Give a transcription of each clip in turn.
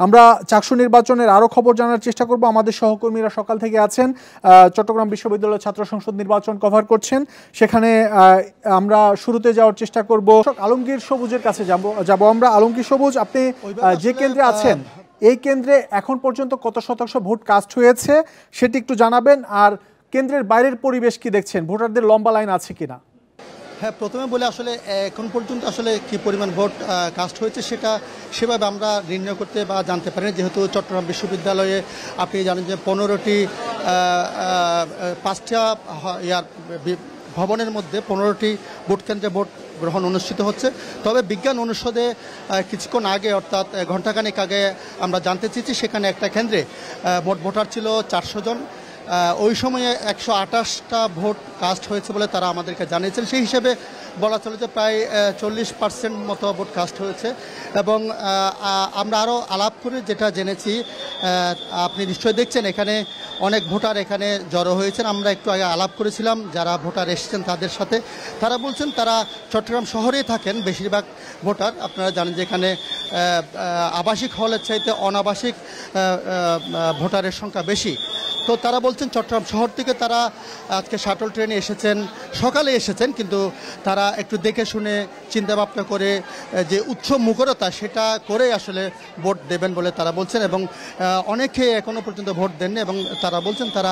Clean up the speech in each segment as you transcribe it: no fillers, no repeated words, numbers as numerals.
আমরা চাকসু নির্বাচনের আরও খবর জানার চেষ্টা করব। আমাদের সহকর্মীরা সকাল থেকে আছেন, চট্টগ্রাম বিশ্ববিদ্যালয় ছাত্র সংসদ নির্বাচন কভার করছেন। সেখানে আমরা শুরুতে যাওয়ার চেষ্টা করব, আলমগীর সবুজের কাছে যাব আমরা। আলমগীর সবুজ, আপনি যে কেন্দ্রে আছেন এই কেন্দ্রে এখন পর্যন্ত কত শতাংশ ভোট কাস্ট হয়েছে সেটি একটু জানাবেন, আর কেন্দ্রের বাইরের পরিবেশ কি দেখছেন, ভোটারদের লম্বা লাইন আছে কিনা? হ্যাঁ, প্রথমে বলে আসলে এখন পর্যন্ত আসলে কি পরিমাণ ভোট কাস্ট হয়েছে সেটা সেভাবে আমরা নির্ণয় করতে বা জানতে পারি, যেহেতু চট্টগ্রাম বিশ্ববিদ্যালয়ে আপনি জানেন যে 15টি 5টা ভবনের মধ্যে 15টি ভোট কেন্দ্রে ভোট গ্রহণ অনুষ্ঠিত হচ্ছে। তবে বিজ্ঞান অনুষদে কিছুক্ষণ আগে, অর্থাৎ ঘণ্টাখানেক আগে আমরা জানতে চেয়েছি সেখানে একটা কেন্দ্রে মোট ভোটার ছিল 400 জন। ওই সময়ে 128টা ভোট কাস্ট হয়েছে বলে তারা আমাদেরকে জানিয়েছেন। সেই হিসেবে বলা চলে যে প্রায় 40% মতো ভোট কাস্ট হয়েছে। এবং আমরা আরও আলাপ করে যেটা জেনেছি, আপনি নিশ্চয়ই দেখছেন এখানে অনেক ভোটার এখানে জড়ো হয়েছেন। আমরা একটু আগে আলাপ করেছিলাম যারা ভোটার এসেছেন তাদের সাথে। তারা বলছেন তারা চট্টগ্রাম শহরেই থাকেন বেশিরভাগ ভোটার। আপনারা জানেন যে এখানে আবাসিক হলের চাইতে অনাবাসিক ভোটারের সংখ্যা বেশি। তো তারা বলছেন চট্টগ্রাম শহর থেকে তারা আজকে শাটল ট্রেনে এসেছেন, সকালে এসেছেন, কিন্তু তারা একটু দেখে শুনে চিন্তাভাবনা করে যে উৎসব মুখরতা সেটা করে আসলে ভোট দেবেন বলে তারা বলছেন। এবং অনেকে এখনও পর্যন্ত ভোট দেননি এবং তারা বলছেন তারা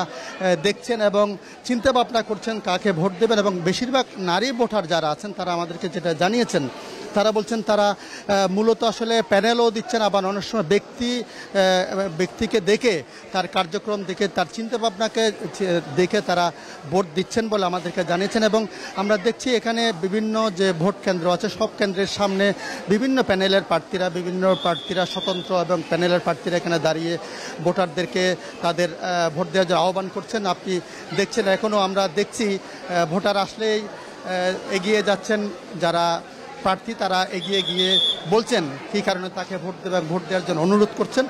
দেখছেন এবং চিন্তাভাবনা করছেন কাকে ভোট দেবেন। এবং বেশিরভাগ নারী ভোটার যারা আছেন তারা আমাদেরকে যেটা জানিয়েছেন, তারা বলছেন তারা মূলত আসলে প্যানেলও দিচ্ছেন, আবার অনেক সময় ব্যক্তিকে দেখে, তার কার্যক্রম দেখে, তার চিন্তাভাবনাকে দেখে তারা ভোট দিচ্ছেন বলে আমাদেরকে জানিয়েছেন। এবং আমরা দেখছি এখানে বিভিন্ন যে ভোট কেন্দ্র আছে সব কেন্দ্রের সামনে বিভিন্ন প্যানেলের প্রার্থীরা স্বতন্ত্র এবং প্যানেলের প্রার্থীরা এখানে দাঁড়িয়ে ভোটারদেরকে তাদের ভোট দেওয়ার জন্য আহ্বান করছেন। আপনি দেখছেন এখনও আমরা দেখছি ভোটার আসলেই এগিয়ে যাচ্ছেন যারা প্রার্থী, তারা এগিয়ে গিয়ে বলছেন কী কারণে তাকে ভোট দেবেন, ভোট দেওয়ার জন্য অনুরোধ করছেন।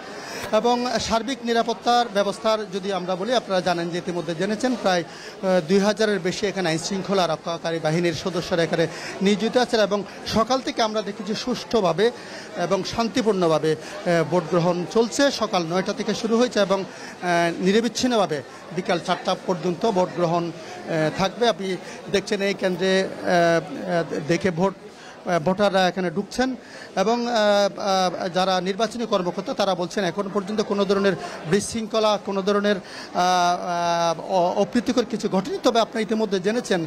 এবং সার্বিক নিরাপত্তার ব্যবস্থার যদি আমরা বলি, আপনারা জানেন যে ইতিমধ্যে জেনেছেন প্রায় 2000-এর বেশি এখানে আইনশৃঙ্খলা রক্ষাকারী বাহিনীর সদস্যরা এখানে নিয়োজিত আছেন। এবং সকাল থেকে আমরা দেখেছি সুষ্ঠুভাবে এবং শান্তিপূর্ণভাবে ভোট গ্রহণ চলছে। সকাল 9টা থেকে শুরু হয়েছে এবং নিরবিচ্ছিন্নভাবে বিকাল 4টা পর্যন্ত ভোট গ্রহণ থাকবে। আপনি দেখছেন এই কেন্দ্রে দেখে ভোটাররা এখানে ঢুকছেন এবং যারা নির্বাচনী কর্মকর্তা তারা বলছেন এখন পর্যন্ত কোনো ধরনের বিশৃঙ্খলা, কোনো ধরনের অপ্রীতিকর কিছু ঘটেনি। তবে আপনি ইতিমধ্যে জেনেছেন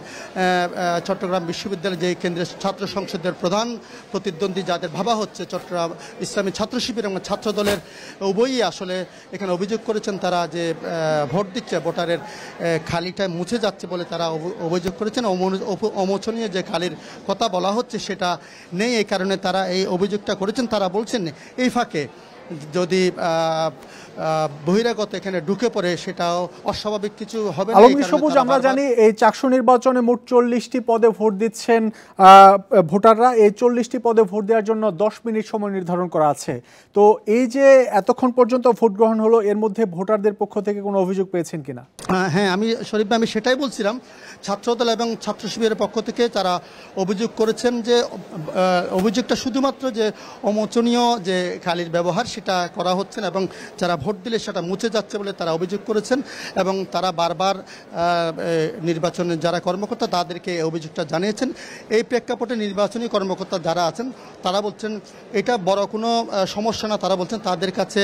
চট্টগ্রাম বিশ্ববিদ্যালয়ে যে কেন্দ্রের ছাত্র সংসদের প্রধান প্রতিদ্বন্দ্বী যাদের ভাবা হচ্ছে চট্টগ্রাম ইসলামী ছাত্র শিবির এবং ছাত্র দলের উভয়ই আসলে এখানে অভিযোগ করেছেন তারা যে ভোট দিচ্ছে ভোটারের খালিটায় মুছে যাচ্ছে বলে তারা অভিযোগ করেছেন। অমোচনীয় যে খালির কথা বলা হচ্ছে সেটা নেই, এই কারণে তারা এই অভিযোগটা করেছেন। তারা বলছেন এই ফাঁকে যদি বহিরাগত এখানে ঢুকে পড়ে সেটাও অস্বাভাবিক কিছু হবে না। আলমগীর সবুজ, আমরা জানি এই চাকসু নির্বাচনে মোট 40টি পদে ভোট দিচ্ছেন ভোটাররা। এই 40টি পদে ভোট দেওয়ার জন্য 10 মিনিট সময় নির্ধারণ করা আছে। তো এই যে এতক্ষণ পর্যন্ত ভোট গ্রহণ হলো, এর মধ্যে ভোটারদের পক্ষ থেকে কোনো অভিযোগ পেয়েছেন কিনা? হ্যাঁ, শরীফ আমি সেটাই বলছিলাম। ছাত্রদল এবং ছাত্র শিবিরের পক্ষ থেকে তারা অভিযোগ করেছেন যে অভিযোগটা শুধুমাত্র যে অমোচনীয় যে খালির ব্যবহার সেটা করা হচ্ছে না এবং যারা ভোট দিলে সেটা মুছে যাচ্ছে বলে তারা অভিযোগ করেছেন। এবং তারা বারবার নির্বাচনের যারা কর্মকর্তা তাদেরকে এই অভিযোগটা জানিয়েছেন। এই প্রেক্ষাপটে নির্বাচনী কর্মকর্তা যারা আছেন তারা বলছেন এটা বড় কোনো সমস্যা না। তারা বলছেন তাদের কাছে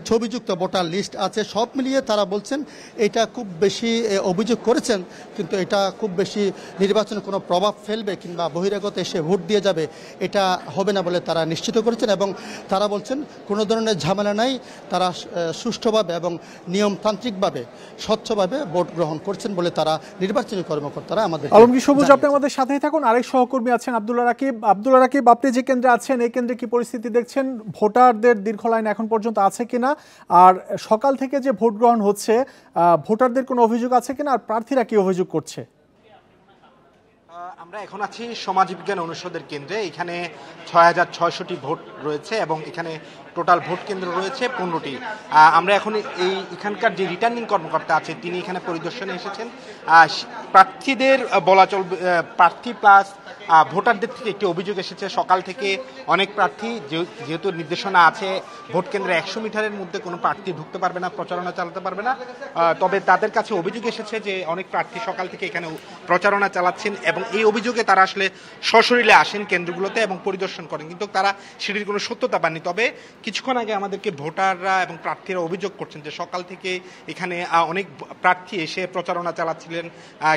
ছবিযুক্ত ভোটার লিস্ট আছে। সব মিলিয়ে তারা বলছেন এটা খুব বেশি অভিযোগ করেছেন, কিন্তু এটা খুব বেশি নির্বাচনে কোনো প্রভাব ফেলবে কিংবা বহিরাগত এসে ভোট দিয়ে যাবে এটা হবে না বলে তারা নিশ্চিত করেছেন। এবং তারা বলছেন কোনো ধরনের ঝামেলা নাই, তারা সুষ্ঠুভাবে এবং নিয়মতান্ত্রিকভাবে স্বচ্ছভাবে ভোট গ্রহণ করছেন বলে তারা নির্বাচনী কর্মকর্তারা আমাদের। আলমগীর সবুজ, আপনি আমাদের সাথেই থাকুন। আরেক সহকর্মী আছেন আব্দুল্লাহ রাকিব, আপনি যে কেন্দ্রে আছেন এই কেন্দ্রে কি পরিস্থিতি দেখছেন? ভোটারদের দীর্ঘ লাইন এখন পর্যন্ত আছে কিনা, আর সকাল থেকে যে ভোট গ্রহণ হচ্ছে ভোটারদের কোনো অভিযোগ আছে কিনা, আর প্রার্থীরা কি অভিযোগ করছে? আমরা এখন আছি সমাজবিজ্ঞান অনুষদের কেন্দ্রে। এখানে 6600টি ভোট রয়েছে এবং এখানে টোটাল ভোট কেন্দ্র রয়েছে 15টি। আমরা এখন এখানকার যে রিটার্নিং কর্মকর্তা আছে তিনি এখানে পরিদর্শনে এসেছেন। প্রার্থীদের বলা চলবে, প্রার্থী প্লাস ভোটারদের থেকে একটি অভিযোগ এসেছে সকাল থেকে অনেক প্রার্থী, যেহেতু নির্দেশনা আছে ভোট কেন্দ্রে 100 মিটারের মধ্যে কোনো প্রার্থী ঢুকতে পারবে না, প্রচারণা চালাতে পারবে না, তবে তাদের কাছে অভিযোগ এসেছে যে অনেক প্রার্থী সকাল থেকে এখানে প্রচারণা চালাচ্ছেন এবং এই অভিযোগে তারা আসলে সশরীরে আসেন কেন্দ্রগুলোতে এবং পরিদর্শন করেন, কিন্তু তারা সেটির কোনো সত্যতা পাননি। তবে কিছুক্ষণ আগে আমাদেরকে ভোটাররা এবং প্রার্থীরা অভিযোগ করছেন যে সকাল থেকে এখানে অনেক প্রার্থী এসে প্রচারণা চালাচ্ছিলেন,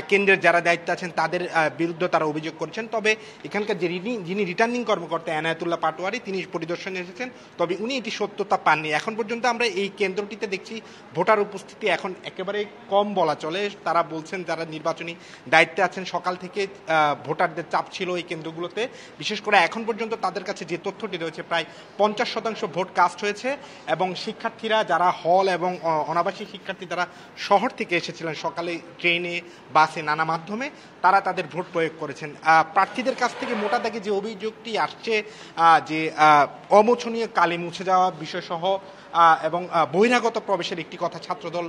কেন্দ্রের যারা দায়িত্বে আছেন তাদের বিরুদ্ধে তারা অভিযোগ করছেন। তবে এখানকার যিনি রিটার্নিং কর্মকর্তা এনায়েতুল্লাহ পাটোয়ারি তিনি পরিদর্শনে এসেছেন, তবে উনি এটি সত্যতা পাননি। এখন পর্যন্ত আমরা এই কেন্দ্রটিতে দেখছি ভোটার উপস্থিতি এখন একেবারে কম বলা চলে। তারা বলছেন যারা নির্বাচনী দায়িত্বে আছেন সকাল থেকে ভোটারদের চাপ ছিল এই কেন্দ্রগুলোতে, বিশেষ করে এখন পর্যন্ত তাদের কাছে যে তথ্যটি রয়েছে প্রায় 50% ভোট কাস্ট হয়েছে এবং শিক্ষার্থীরা যারা হল এবং অনাবাসিক শিক্ষার্থী যারা শহর থেকে এসেছিলেন সকালে ট্রেনে বাসে নানা মাধ্যমে তারা তাদের ভোট প্রয়োগ করেছেন। প্রার্থীদের কাছ থেকে মোটা দাগে যে অভিযোগটি আসছে যে অমোচনীয় কালি মুছে যাওয়া বিষয়সহ এবং বহিরাগত প্রবেশের একটি কথা ছাত্রদল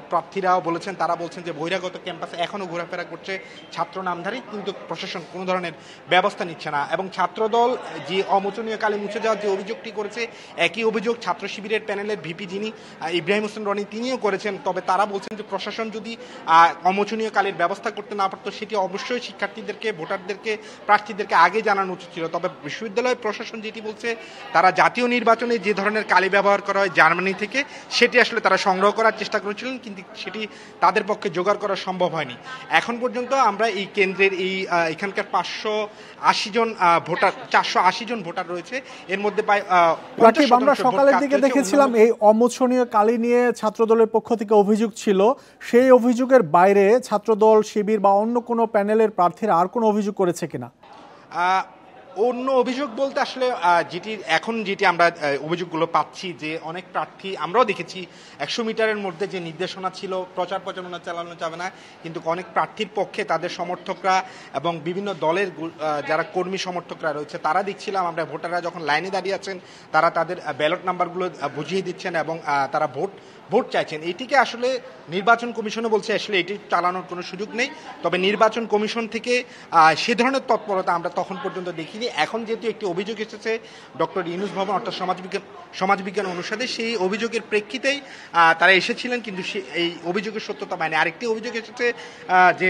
প্রার্থীরাও বলেছেন। তারা বলছেন যে বহিরাগত ক্যাম্পাসে এখনও ঘোরাফেরা করছে ছাত্র নামধারী, কিন্তু প্রশাসন কোনো ধরনের ব্যবস্থা নিচ্ছে না। এবং ছাত্রদল যে অমোচনীয় কালি মুছে যাওয়ার যে অভিযোগটি করেছে একই অভিযোগ ছাত্র শিবিরের প্যানেলের ভিপি যিনি ইব্রাহিম হোসেন রনি তিনিও করেছেন। তবে তারা বলছেন যে প্রশাসন যদি অমোচনীয় কালির ব্যবস্থা করতে না পারতো সেটি অবশ্যই শিক্ষার্থীদেরকে, ভোটারদেরকে, প্রার্থীদেরকে আগে জানানো উচিত ছিল। তবে বিশ্ববিদ্যালয় প্রশাসন যেটি বলছে তারা জাতীয় নির্বাচনে যে ধরনের কালি ব্যবহার করা হয় জার্মানি থেকে সেটি আসলে তারা সংগ্রহ করার চেষ্টা করেছিলেন, কিন্তু সেটি তাদের পক্ষে জোগাড় করা সম্ভব হয়নি। এখন পর্যন্ত আমরা এই কেন্দ্রের এখানকার 580 জন ভোটার, 480 জন ভোটার রয়েছে, এর মধ্যে প্রায় আমরা সকালের দিকে দেখেছিলাম এই অমোচনীয় কালি নিয়ে ছাত্রদলের পক্ষ থেকে অভিযোগ ছিল, সেই অভিযোগের বাইরে ছাত্রদল, শিবির বা অন্য কোনো প্যানেলের প্রার্থীরা আর কোনো অভিযোগ করেছে কিনা? অন্য অভিযোগ বলতে আসলে যেটি আমরা অভিযোগগুলো পাচ্ছি যে অনেক প্রার্থী, আমরাও দেখেছি 100 মিটারের মধ্যে যে নির্দেশনা ছিল প্রচার প্রচারণা চালানো যাবে না, কিন্তু অনেক প্রার্থীর পক্ষে তাদের সমর্থকরা এবং বিভিন্ন দলের যারা কর্মী সমর্থকরা রয়েছে তারা দেখছিলাম আমরা ভোটাররা যখন লাইনে দাঁড়িয়ে আছেন তারা তাদের ব্যালট নাম্বারগুলো বুঝিয়ে দিচ্ছেন এবং তারা ভোট চাইছেন। এটিকে আসলে নির্বাচন কমিশনও বলছে আসলে এটি চালানোর কোনো সুযোগ নেই। তবে নির্বাচন কমিশন থেকে সে ধরনের তৎপরতা আমরা তখন পর্যন্ত দেখিনি। এখন যেহেতু একটি অভিযোগ এসেছে ডক্টর ইউনূস ভবন অর্থাৎ সমাজবিজ্ঞান অনুষদে, সেই অভিযোগের প্রেক্ষিতেই তারা এসেছিলেন, কিন্তু এই অভিযোগের সত্যতা পায়নি। আরেকটি অভিযোগ এসেছে যে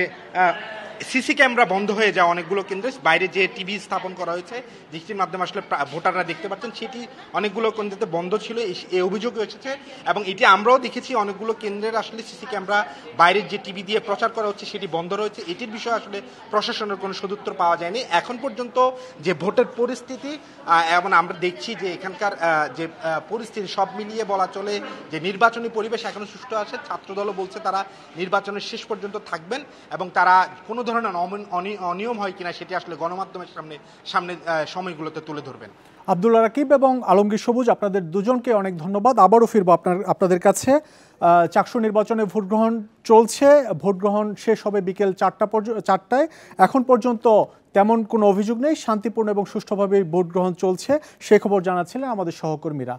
সিসি ক্যামেরা বন্ধ হয়ে যায় অনেকগুলো কেন্দ্রে, বাইরে যে টিভি স্থাপন করা হয়েছে যেটির মাধ্যমে আসলে ভোটাররা দেখতে পাচ্ছেন সেটি অনেকগুলো কেন্দ্রে বন্ধ ছিল, এই অভিযোগও এসেছে। এবং এটি আমরাও দেখেছি অনেকগুলো কেন্দ্রের আসলে সিসি ক্যামেরা বাইরের যে টিভি দিয়ে প্রচার করা হচ্ছে সেটি বন্ধ রয়েছে। এটির বিষয়ে আসলে প্রশাসনের কোনো সদুত্তর পাওয়া যায়নি এখন পর্যন্ত। যে ভোটের পরিস্থিতি এবং আমরা দেখছি যে এখানকার যে পরিস্থিতি সব মিলিয়ে বলা চলে যে নির্বাচনী পরিবেশ এখনো সুষ্ঠু আছে। ছাত্রদলও বলছে তারা নির্বাচনের শেষ পর্যন্ত থাকবেন এবং তারা কোনো ধরনের অনিয়ম হয় কিনা সেটি আসলে গণমাধ্যমের সামনে সময়গুলোতে তুলে ধরবেন। আব্দুল্লাহ রাকিব এবং আলমগীর সবুজ, আপনাদের দুজনকে অনেক ধন্যবাদ। আবারও ফিরবো আপনাদের কাছে। চাকসু নির্বাচনে ভোটগ্রহণ চলছে, ভোটগ্রহণ শেষ হবে বিকেল 4টায়। এখন পর্যন্ত তেমন কোনো অভিযোগ নেই, শান্তিপূর্ণ এবং সুষ্ঠুভাবে ভোটগ্রহণ চলছে, সে খবর জানাচ্ছিলেন আমাদের সহকর্মীরা।